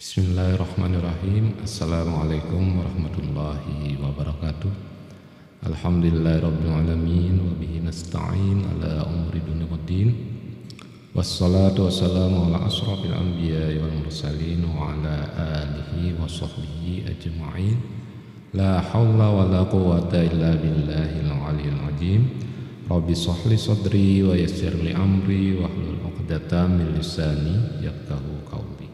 Bismillahirrahmanirrahim. Assalamualaikum warahmatullahi wabarakatuh. Alhamdulillahirabbil alamin wa bihi nasta'in ala umuri dunya waddin. Wassalatu wassalamu ala asrofil anbiya'i wal mursalin wa ala alihi wa sahbihi ajma'in. La hawla wa la quwwata illa billahil aliyyil azim. Rabbi shrahli sadri wa yassir li amri wahlul 'uqdatam min lisani yafqahu qawli.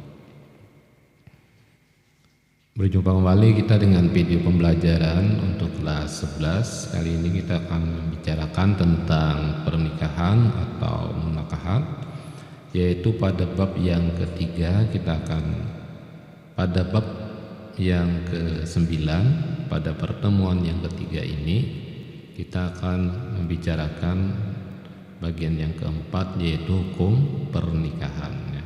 Berjumpa kembali kita dengan video pembelajaran untuk kelas 11. Kali ini kita akan membicarakan tentang pernikahan atau munakahat, yaitu pada bab yang ketiga. Kita akan pada bab yang ke-9. Pada pertemuan yang ketiga ini kita akan membicarakan bagian yang keempat, yaitu hukum pernikahan.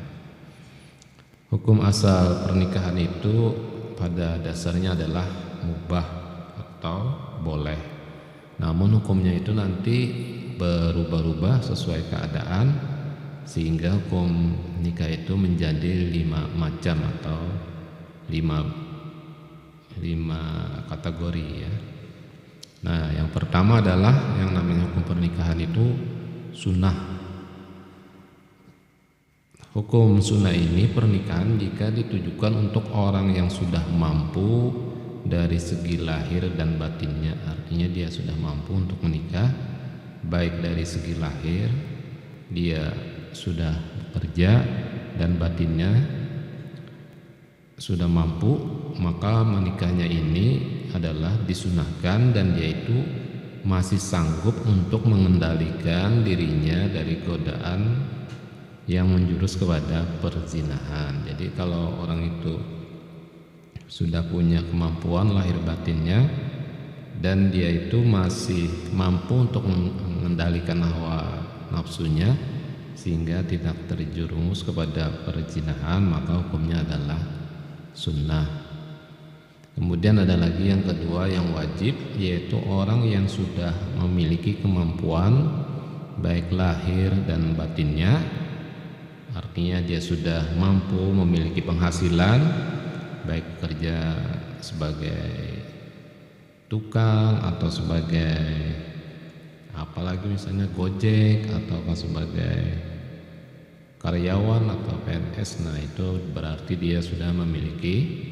Hukum asal pernikahan itu pada dasarnya adalah mubah atau boleh. Namun hukumnya itu nanti berubah-ubah sesuai keadaan, sehingga hukum nikah itu menjadi 5 macam atau 5 kategori ya. Nah, yang pertama adalah yang namanya hukum pernikahan itu sunnah. Hukum sunnah ini pernikahan jika ditujukan untuk orang yang sudah mampu dari segi lahir dan batinnya. Artinya dia sudah mampu untuk menikah, baik dari segi lahir dia sudah bekerja dan batinnya sudah mampu, maka menikahnya ini adalah disunahkan dan dia itu masih sanggup untuk mengendalikan dirinya dari godaan yang menjurus kepada perzinahan. Jadi kalau orang itu sudah punya kemampuan lahir batinnya dan dia itu masih mampu untuk mengendalikan hawa nafsunya sehingga tidak terjerumus kepada perzinahan, maka hukumnya adalah sunnah. Kemudian ada lagi yang kedua yang wajib, yaitu orang yang sudah memiliki kemampuan baik lahir dan batinnya. Artinya dia sudah mampu memiliki penghasilan, baik kerja sebagai tukang atau sebagai apalagi misalnya Gojek atau sebagai karyawan atau PNS. Nah, itu berarti dia sudah memiliki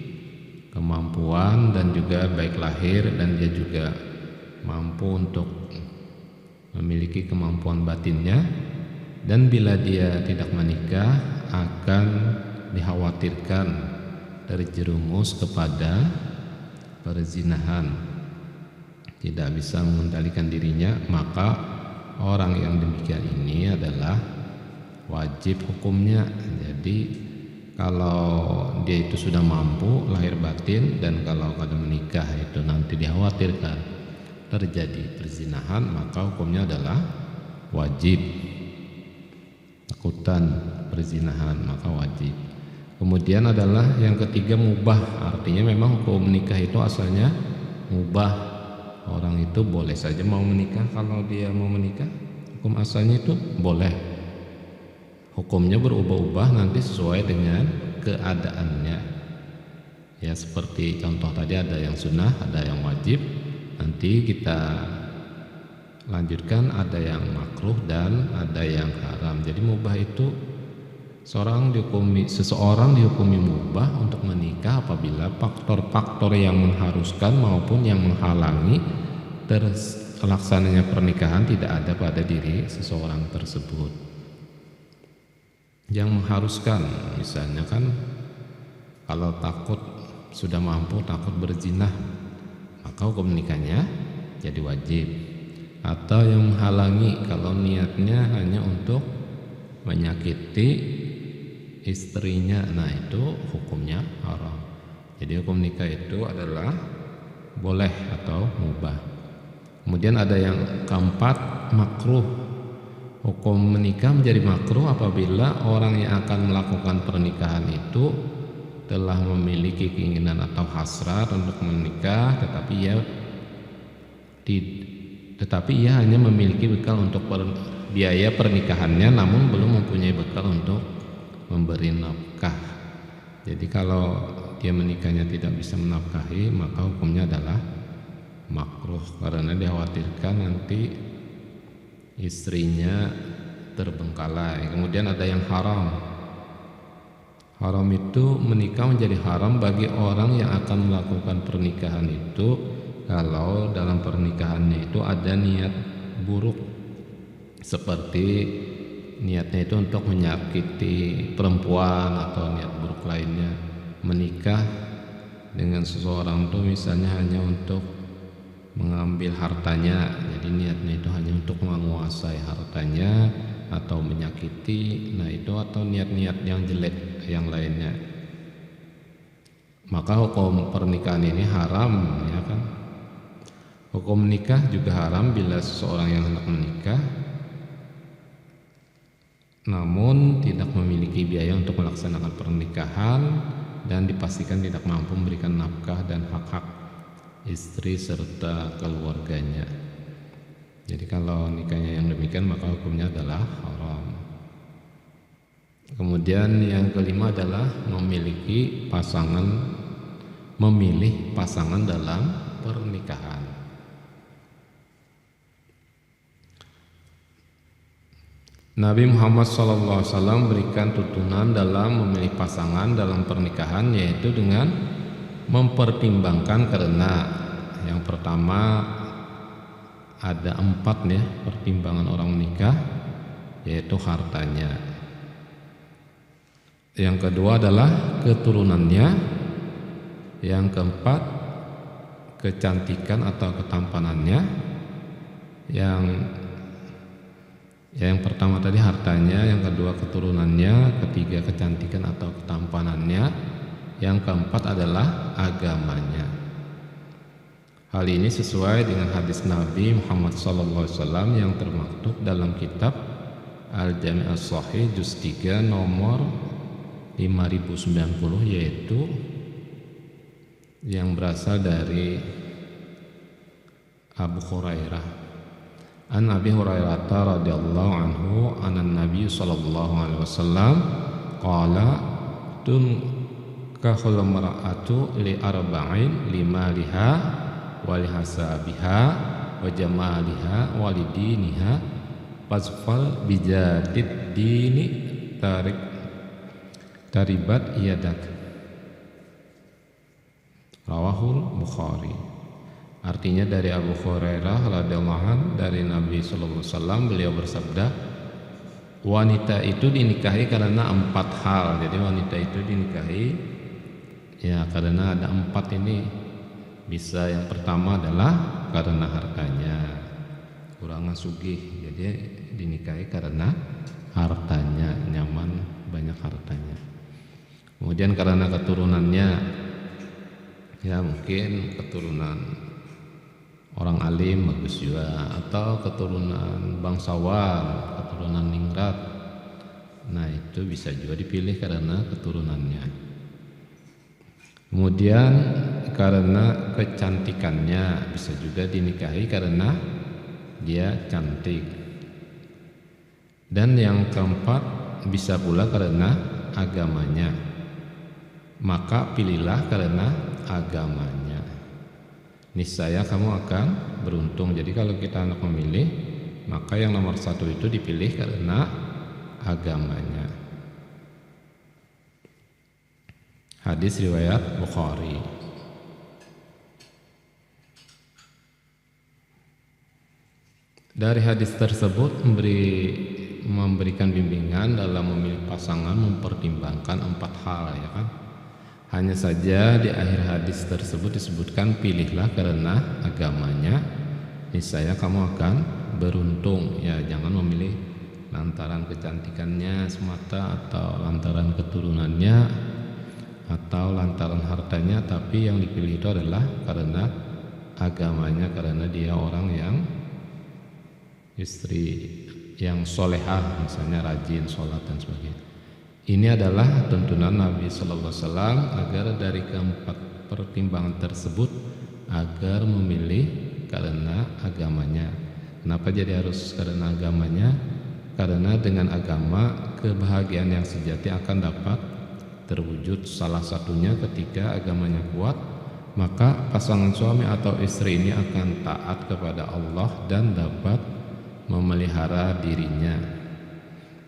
kemampuan dan juga baik lahir, dan dia juga mampu untuk memiliki kemampuan batinnya. Dan bila dia tidak menikah akan dikhawatirkan terjerumus kepada perzinahan, tidak bisa mengendalikan dirinya, maka orang yang demikian ini adalah wajib hukumnya. Jadi kalau dia itu sudah mampu lahir batin dan kalau pada menikah itu nanti dikhawatirkan terjadi perzinahan, maka hukumnya adalah wajib. Takutan perzinahan maka wajib. Kemudian adalah yang ketiga mubah. Artinya memang hukum menikah itu asalnya mubah. Orang itu boleh saja mau menikah. Kalau dia mau menikah, hukum asalnya itu boleh. Hukumnya berubah-ubah nanti sesuai dengan keadaannya. Ya, seperti contoh tadi ada yang sunnah, ada yang wajib. Nanti kita lanjutkan, ada yang makruh dan ada yang haram. Jadi mubah itu seseorang dihukumi mubah untuk menikah apabila faktor-faktor yang mengharuskan maupun yang menghalangi terlaksananya pernikahan tidak ada pada diri seseorang tersebut. Yang mengharuskan misalnya kan kalau takut sudah mampu takut berzina, maka hukum nikahnya jadi wajib. Atau yang menghalangi kalau niatnya hanya untuk menyakiti istrinya, nah itu hukumnya haram. Jadi hukum nikah itu adalah boleh atau mubah. Kemudian ada yang keempat makruh. Hukum menikah menjadi makruh apabila orang yang akan melakukan pernikahan itu telah memiliki keinginan atau hasrat untuk menikah, tetapi ia hanya memiliki bekal untuk biaya pernikahannya, namun belum mempunyai bekal untuk memberi nafkah. Jadi kalau dia menikahnya tidak bisa menafkahi, maka hukumnya adalah makruh, karena dikhawatirkan nanti istrinya terbengkalai. Kemudian ada yang haram. Haram itu menikah menjadi haram bagi orang yang akan melakukan pernikahan itu kalau dalam pernikahannya itu ada niat buruk, seperti niatnya itu untuk menyakiti perempuan atau niat buruk lainnya. Menikah dengan seseorang itu misalnya hanya untuk mengambil hartanya, jadi niatnya itu hanya untuk menguasai hartanya atau menyakiti, nah itu, atau niat-niat yang jelek yang lainnya, maka hukum pernikahan ini haram, ya kan. Hukum menikah juga haram bila seseorang yang hendak menikah namun tidak memiliki biaya untuk melaksanakan pernikahan dan dipastikan tidak mampu memberikan nafkah dan hak-hak istri serta keluarganya. Jadi kalau nikahnya yang demikian maka hukumnya adalah haram. Kemudian yang kelima adalah memilih pasangan dalam pernikahan. Nabi Muhammad SAW berikan tuntunan dalam memilih pasangan dalam pernikahan, yaitu dengan mempertimbangkan, karena yang pertama ada 4 ya pertimbangan orang menikah, yaitu hartanya. Yang kedua adalah keturunannya. Yang keempat kecantikan atau ketampanannya. Yang pertama tadi hartanya, yang kedua keturunannya, ketiga kecantikan atau ketampanannya, yang keempat adalah agamanya. Hal ini sesuai dengan hadis Nabi Muhammad SAW yang termaktub dalam kitab Al-Jami' As-Sahih juz 3 nomor 5090, yaitu yang berasal dari Abu Hurairah. An Abi Hurairah radhiyallahu anhu anan Nabi sallallahu alaihi wasallam qala tunkahul mar'atu li arba'in limaliha wa lihasabiha wa jamaliha wa lidiniha fasfal bijadid dini taribat yadak. Rawahul Bukhari. Artinya dari Abu Hurairah radhiyallahu anhu dari Nabi sallallahu alaihi wasallam, beliau bersabda, wanita itu dinikahi karena 4 hal. Jadi wanita itu dinikahi ya karena ada 4 ini. Bisa yang pertama adalah karena hartanya, kurangan sugih, jadi dinikahi karena hartanya, nyaman, banyak hartanya. Kemudian karena keturunannya, ya mungkin keturunan orang alim bagus juga, atau keturunan bangsawan, keturunan ningrat. Nah itu bisa juga dipilih karena keturunannya. Kemudian karena kecantikannya, bisa juga dinikahi karena dia cantik. Dan yang keempat bisa pula karena agamanya, maka pilihlah karena agamanya. Niscaya kamu akan beruntung. Jadi kalau kita hendak memilih, maka yang nomor 1 itu dipilih karena agamanya. Hadis riwayat Bukhari. Dari hadis tersebut memberikan bimbingan dalam memilih pasangan, mempertimbangkan 4 hal, ya kan. Hanya saja di akhir hadis tersebut disebutkan pilihlah karena agamanya, niscaya kamu akan beruntung. Ya jangan memilih lantaran kecantikannya semata, atau lantaran keturunannya, atau lantaran hartanya, tapi yang dipilih itu adalah karena agamanya, karena dia orang yang istri yang solehah, misalnya rajin sholat dan sebagainya. Ini adalah tuntunan Nabi Sallallahu Alaihi Wasallam agar dari keempat pertimbangan tersebut agar memilih karena agamanya. Kenapa jadi harus karena agamanya? Karena dengan agama kebahagiaan yang sejati akan dapat terwujud salah satunya ketika agamanya kuat, maka pasangan suami atau istri ini akan taat kepada Allah dan dapat memelihara dirinya.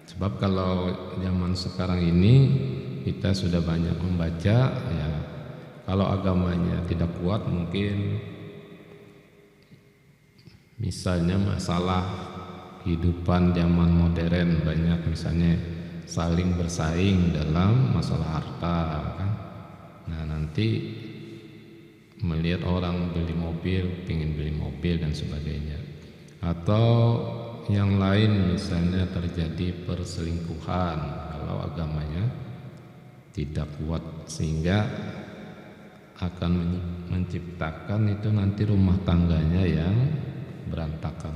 Sebab kalau zaman sekarang ini kita sudah banyak membaca, ya, kalau agamanya tidak kuat mungkin misalnya masalah kehidupan zaman modern, banyak misalnya saling bersaing dalam masalah harta kan. Nah, nanti melihat orang beli mobil, ingin beli mobil dan sebagainya. Atau yang lain misalnya terjadi perselingkuhan kalau agamanya tidak kuat, sehingga akan menciptakan itu nanti rumah tangganya yang berantakan.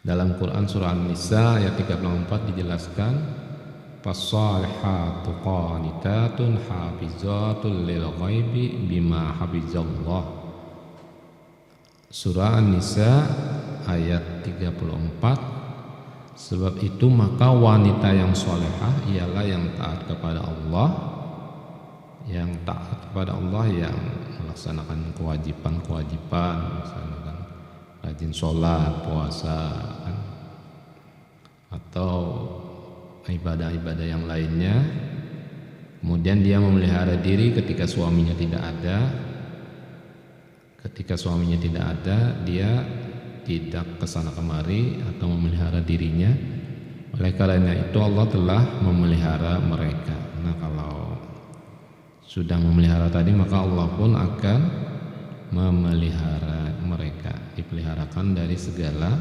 Dalam Quran surah An-Nisa ayat 34 dijelaskan, "Fassalihatu qanitatun hafizatul lil ghaibi bima hafizallah." Surah An-Nisa ayat 34, sebab itu maka wanita yang solehah ialah yang taat kepada Allah, yang taat kepada Allah, yang melaksanakan kewajiban-kewajiban, misalnya kan rajin sholat, puasa kan, atau ibadah-ibadah yang lainnya. Kemudian dia memelihara diri ketika suaminya tidak ada. Ketika suaminya tidak ada, dia tidak kesana kemari atau memelihara dirinya. Oleh karena itu Allah telah memelihara mereka. Nah, kalau sudah memelihara tadi, maka Allah pun akan memelihara mereka, dipeliharakan dari segala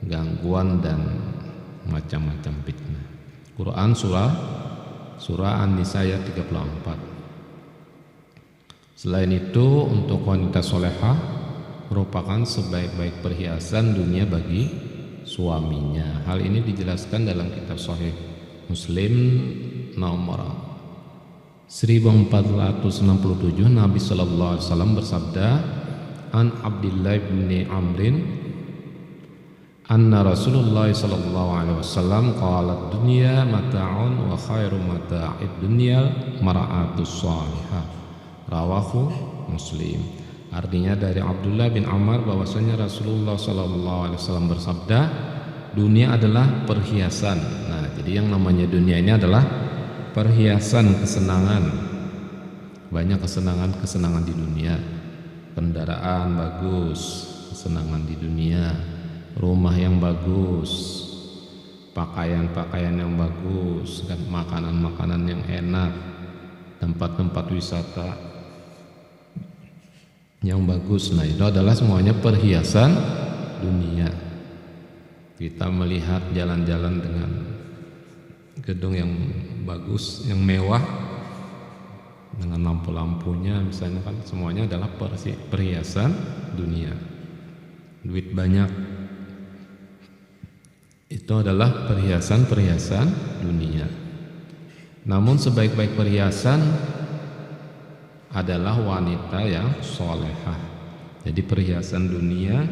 gangguan dan macam-macam fitnah. Quran surah An-Nisa ayat 34. Selain itu, untuk wanita solehah merupakan sebaik-baik perhiasan dunia bagi suaminya. Hal ini dijelaskan dalam kitab Sahih Muslim nomor 1467. Nabi sallallahu alaihi wasallam bersabda, "An Abdullah bin Amrin anna Rasulullah sallallahu alaihi wasallam qala dunya mata'un wa khairu mata'id dunya mar'atus salihah." Rawahu Muslim. Artinya dari Abdullah bin Amr bahwasanya Rasulullah sallallahu alaihi wasallam bersabda, dunia adalah perhiasan. Nah, jadi yang namanya dunia ini adalah perhiasan kesenangan. Banyak kesenangan di dunia. Kendaraan bagus, kesenangan di dunia. Rumah yang bagus, pakaian-pakaian yang bagus, dan makanan-makanan yang enak, tempat-tempat wisata yang bagus. Nah, itu adalah semuanya perhiasan dunia. Kita melihat jalan-jalan dengan gedung yang bagus, yang mewah, dengan lampu-lampunya misalnya kan, semuanya adalah perhiasan dunia. Duit banyak, itu adalah perhiasan-perhiasan dunia. Namun sebaik-baik perhiasan adalah wanita yang solehah. Jadi perhiasan dunia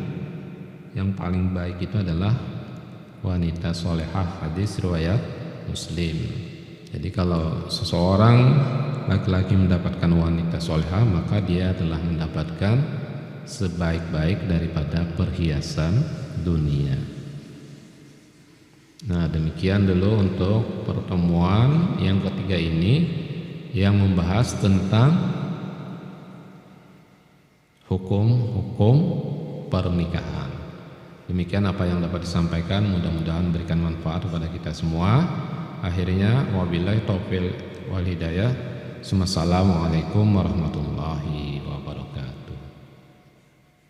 yang paling baik itu adalah wanita solehah. Hadis riwayat Muslim. Jadi kalau seseorang laki-laki mendapatkan wanita solehah, maka dia telah mendapatkan sebaik-baik daripada perhiasan dunia. Nah, demikian dulu untuk pertemuan yang ketiga ini yang membahas tentang hukum-hukum pernikahan. Demikian apa yang dapat disampaikan, mudah-mudahan memberikan manfaat kepada kita semua. Akhirnya wabillahi taufiq wal hidayah. Assalamualaikum warahmatullahi wabarakatuh.